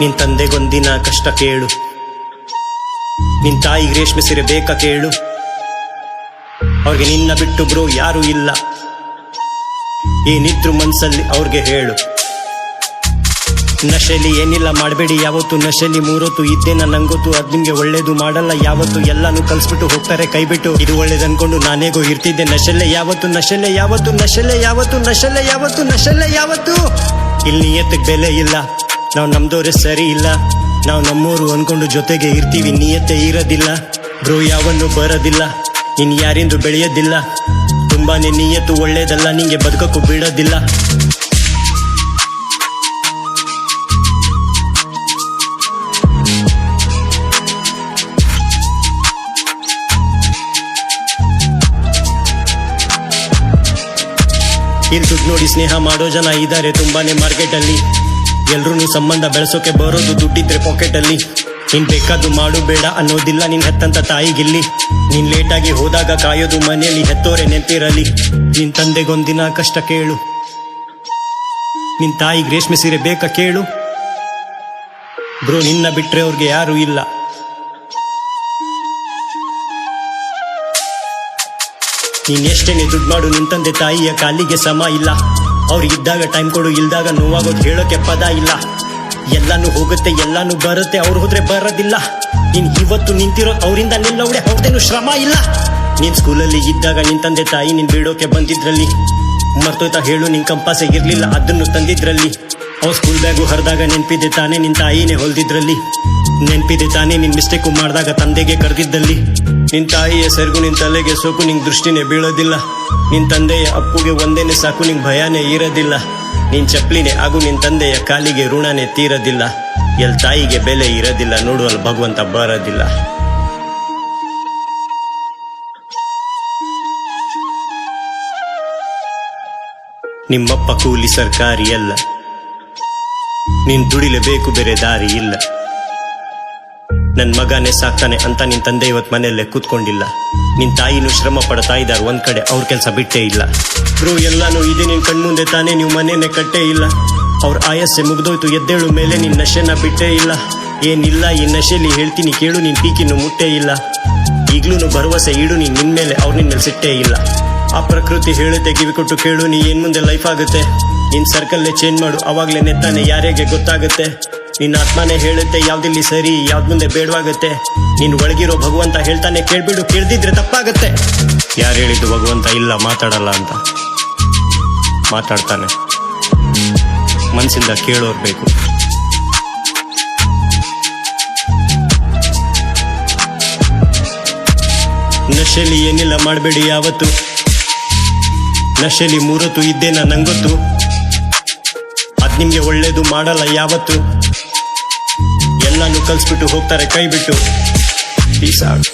ನಿನ್ ತಂದೆಗೊಂದಿನ ಕಷ್ಟ ಕೇಳು, ನಿನ್ ತಾಯಿಗೆ ರೇಷ್ಮೆ ಸೀರೆ ಬೇಕಾ ಕೇಳು. ಅವ್ರಿಗೆ ನಿನ್ನ ಬಿಟ್ಟು ಬ್ರೋ ಯಾರು ಇಲ್ಲ, ಏನಿದ್ರು ಮನ್ಸಲ್ಲಿ ಅವ್ರಿಗೆ ಹೇಳು. ನಶೆಲಿ ಏನಿಲ್ಲ ಮಾಡಬೇಡಿ ಯಾವತ್ತು, ನಶೆಲಿ ಮೂರೊತ್ತು ಇದ್ದೇನ ನಂಗೊತ್ತು. ಅದ್ ನಿಮ್ಗೆ ಒಳ್ಳೇದು ಮಾಡಲ್ಲ ಯಾವತ್ತು, ಎಲ್ಲಾನು ಕಲ್ಸ್ಬಿಟ್ಟು ಹೋಗ್ತಾರೆ ಕೈಬಿಟ್ಟು. ಇದು ಒಳ್ಳೇದ್ ಅನ್ಕೊಂಡು ನಾನೇಗೋ ಇರ್ತಿದ್ದೆ ನಶೆಲೆ ಯಾವತ್ತು, ನಶೆಲೆ ಯಾವತ್ತು, ನಶೆಲೆ ಯಾವತ್ತು, ನಶೆಲೆ ಯಾವತ್ತು, ನಶೆಲೆ ಯಾವತ್ತು. ಇಲ್ಲಿ ನಿಯತ್ತಿಗೆ ಬೆಲೆ ಇಲ್ಲ, ನಾವು ನಮ್ದೋರೆ ಸರಿ ಇಲ್ಲ. ನಾವು ನಮ್ಮೂರು ಅನ್ಕೊಂಡು ಜೊತೆಗೆ ಇರ್ತೀವಿ, ನಿಯತ್ತೆ ಇರೋದಿಲ್ಲ ಬ್ರೋ, ಯಾವನ್ನು ಬರೋದಿಲ್ಲ. ನೀನ್ ಯಾರಿಂದು ಬೆಳೆಯೋದಿಲ್ಲ, ತುಂಬಾನೇ ನಿಯತ್ತು ಒಳ್ಳೇದಲ್ಲ, ನಿಂಗೆ ಬದುಕಕ್ಕೂ ಬಿಡೋದಿಲ್ಲ. ಇಲ್ಲಿ ದುಡ್ಡು ನೋಡಿ ಸ್ನೇಹ ಮಾಡೋ ಜನ ಇದ್ದಾರೆ ತುಂಬಾನೇ ಮಾರ್ಕೆಟ್ ಅಲ್ಲಿ. ಎಲ್ರೂ ಸಂಬಂಧ ಬೆಳೆಸೋಕೆ ಬರೋದು ದುಡ್ಡಿದ್ರೆ ಪಾಕೆಟ್ ಅಲ್ಲಿ. ನೀನ್ ಬೇಕಾದ್ದು ಮಾಡು ಬೇಡ ಅನ್ನೋದಿಲ್ಲ ನಿನ್ ಹೆತ್ತಂತ ತಾಯಿಗಿಲ್ಲಿ. ನೀನ್ ಲೇಟಾಗಿ ಹೋದಾಗ ಕಾಯೋದು ಮನೆಯಲ್ಲಿ ಹೆತ್ತೋರೆ ನೆನಪಿರಲಿ. ನಿನ್ ತಂದೆಗೊಂದಿನ ಕಷ್ಟ ಕೇಳು, ನಿನ್ ತಾಯಿಗೆ ರೇಷ್ಮೆ ಸೀರೆ ಬೇಕಾ ಕೇಳು. ಬ್ರೋ ನಿನ್ನ ಬಿಟ್ರೆ ಅವ್ರಿಗೆ ಯಾರು ಇಲ್ಲ. ನೀನ್ ಎಷ್ಟೇನೆ ದುಡ್ಡು ಮಾಡು, ನಿನ್ ತಂದೆ ತಾಯಿಯ ಕಾಲಿಗೆ ಸಮ ಇಲ್ಲ. ಅವ್ರಿಗಿದ್ದಾಗ ಟೈಮ್ ಕೊಡು, ಇಲ್ದಾಗ ನೋವಾಗೋದು ಹೇಳೋಕೆ ಪದ ಇಲ್ಲ. ಎಲ್ಲಾನು ಹೋಗುತ್ತೆ ಎಲ್ಲಾನು ಬರುತ್ತೆ, ಅವ್ರು ಹೋದ್ರೆ ಬರೋದಿಲ್ಲ. ನೀನ್ ಇವತ್ತು ನಿಂತಿರೋ ಅವರಿಂದ ನಿಲ್ಲವಡೆ ಅವ್ರದೇನು ಶ್ರಮ ಇಲ್ಲ. ನೀನ್ ಸ್ಕೂಲಲ್ಲಿ ಇದ್ದಾಗ ನಿನ್ ತಂದೆ ತಾಯಿ ನಿನ್ ಬಿಡೋಕೆ ಬಂದಿದ್ರಲ್ಲಿ. ಮರ್ತೋಯ್ತಾ ಹೇಳು, ನಿನ್ ಕಂಪಾಸೆ ಇರ್ಲಿಲ್ಲ ಅದನ್ನು ತಂದಿದ್ರಲ್ಲಿ. ಅವ್ರು ಸ್ಕೂಲ್ ಬ್ಯಾಗು ಹರಿದಾಗ ನೆನ್ಪಿದೆ ತಾನೇ ನಿನ್ ತಾಯಿನೇ ಹೊಲ್ದಿದ್ರಲ್ಲಿ. ನೆನ್ಪಿದೆ ತಾನೇ ನಿನ್ ಮಿಸ್ಟೇಕು ಮಾಡಿದಾಗ ತಂದೆಗೆ ಕರೆದಿದ್ದಲ್ಲಿ. ನಿನ್ ತಾಯಿಯ ಸೆರಗು ನಿನ್ ತಲೆಗೆ ಸೋಕು, ನಿಂಗ್ ದೃಷ್ಟಿನೇ ಬೀಳೋದಿಲ್ಲ. ನಿನ್ ತಂದೆಯ ಅಪ್ಪುಗೆ ಒಂದೇನೆ ಸಾಕು, ನಿಂಗ್ ಭಯನೇ ಇರೋದಿಲ್ಲ. ನಿನ್ ಚಪ್ಲಿನೇ ಆಗು, ನಿನ್ ತಂದೆಯ ಕಾಲಿಗೆ ಋಣನೇ ತೀರೋದಿಲ್ಲ. ಎಲ್ ತಾಯಿಗೆ ಬೆಲೆ ಇರೋದಿಲ್ಲ, ನೋಡುವಲ್ಲಿ ಭಗವಂತ ಬರೋದಿಲ್ಲ. ನಿಮ್ಮಪ್ಪ ಕೂಲಿ ಸರ್ಕಾರಿ ಅಲ್ಲ, ನೀನ್ ದುಡಿಲೇಬೇಕು, ಬೇರೆ ದಾರಿ ಇಲ್ಲ. ನನ್ ಮಗನೇ ಸಾಕ್ತಾನೆ ಅಂತ ನಿನ್ ತಂದೆ ಇವತ್ ಮನೆಯಲ್ಲೇ ಕೂತ್ಕೊಂಡಿಲ್ಲ. ನಿನ್ ತಾಯಿನೂ ಶ್ರಮ ಪಡ್ತಾ ಇದಾರ ಒಂದ್ ಕಡೆ, ಅವ್ರ ಕೆಲ್ಸ ಬಿಟ್ಟೇ ಇಲ್ಲ. ಬ್ರೋ ಎಲ್ಲಾನು ಇದೆ ನಿನ್ ಕಣ್ಮುಂದೆ ತಾನೇ, ನೀವು ಮನೇನೆ ಕಟ್ಟೇ ಇಲ್ಲ. ಅವ್ರ ಆಯಸ್ಸೆ ಮುಗ್ದೋಯ್ತು, ಎದ್ದೇಳು ಮೇಲೆ ನಿನ್ ನಶೆನ ಬಿಟ್ಟೇ ಇಲ್ಲ. ಏನಿಲ್ಲ ಈ ನಶೆಲಿ ಹೇಳ್ತೀನಿ ಕೇಳು, ನಿನ್ ಪೀಕಿನ್ನು ಮುಟ್ಟೇ ಇಲ್ಲ. ಈಗ್ಲೂ ಭರವಸೆ ಇಡು ನೀನ್ ನಿನ್ ಮೇಲೆ, ಅವ್ರ ನಿನ್ ಮೇಲೆ ಸಿಟ್ಟೇ ಇಲ್ಲ. ಆ ಪ್ರಕೃತಿ ಹೇಳುತ್ತೆ ಕಿವಿ ಕೊಟ್ಟು ಕೇಳು, ನೀ ಏನ್ ಮುಂದೆ ಲೈಫ್ ಆಗುತ್ತೆ. ನಿನ್ ಸರ್ಕಲ್ಲೇ ಚೇಂಜ್ ಮಾಡು, ಅವಾಗ್ಲೇ ನೆತ್ತಾನೆ ಯಾರಿಗೆ ಗೊತ್ತಾಗುತ್ತೆ. ನಿನ್ನ ಆತ್ಮನೇ ಹೇಳುತ್ತೆ ಯಾವ್ದಿಲ್ಲಿ ಸರಿ ಯಾವ್ದ್ ಮುಂದೆ ಬೇಡವಾಗುತ್ತೆ. ನೀನ್ ಒಳಗಿರೋ ಭಗವಂತ ಹೇಳ್ತಾನೆ ಕೇಳ್ಬಿಡು, ಕೇಳ್ದಿದ್ರೆ ತಪ್ಪಾಗತ್ತೆ. ಯಾರು ಹೇಳಿದ್ದು ಭಗವಂತ ಇಲ್ಲ ಮಾತಾಡಲ್ಲ ಅಂತ? ಮಾತಾಡ್ತಾನೆ, ಮನ್ಸಿಂದ ಕೇಳೋರ್ ಬೇಕು. ನಶೆಲಿ ಏನಿಲ್ಲ ಮಾಡಬೇಡಿ ಯಾವತ್ತು, ನಶೆಲಿ ಮೂರೊತ್ತು ಇದ್ದೇನ ನಂಗೊತ್ತು. ಅದ್ ನಿಮ್ಗೆ ಒಳ್ಳೇದು ಮಾಡಲ್ಲ ಯಾವತ್ತು, ಎಲ್ಲಾನು ಕಲ್ಸ್ಬಿಟ್ಟು ಹೋಗ್ತಾರೆ ಕೈ ಬಿಟ್ಟು. Piece out.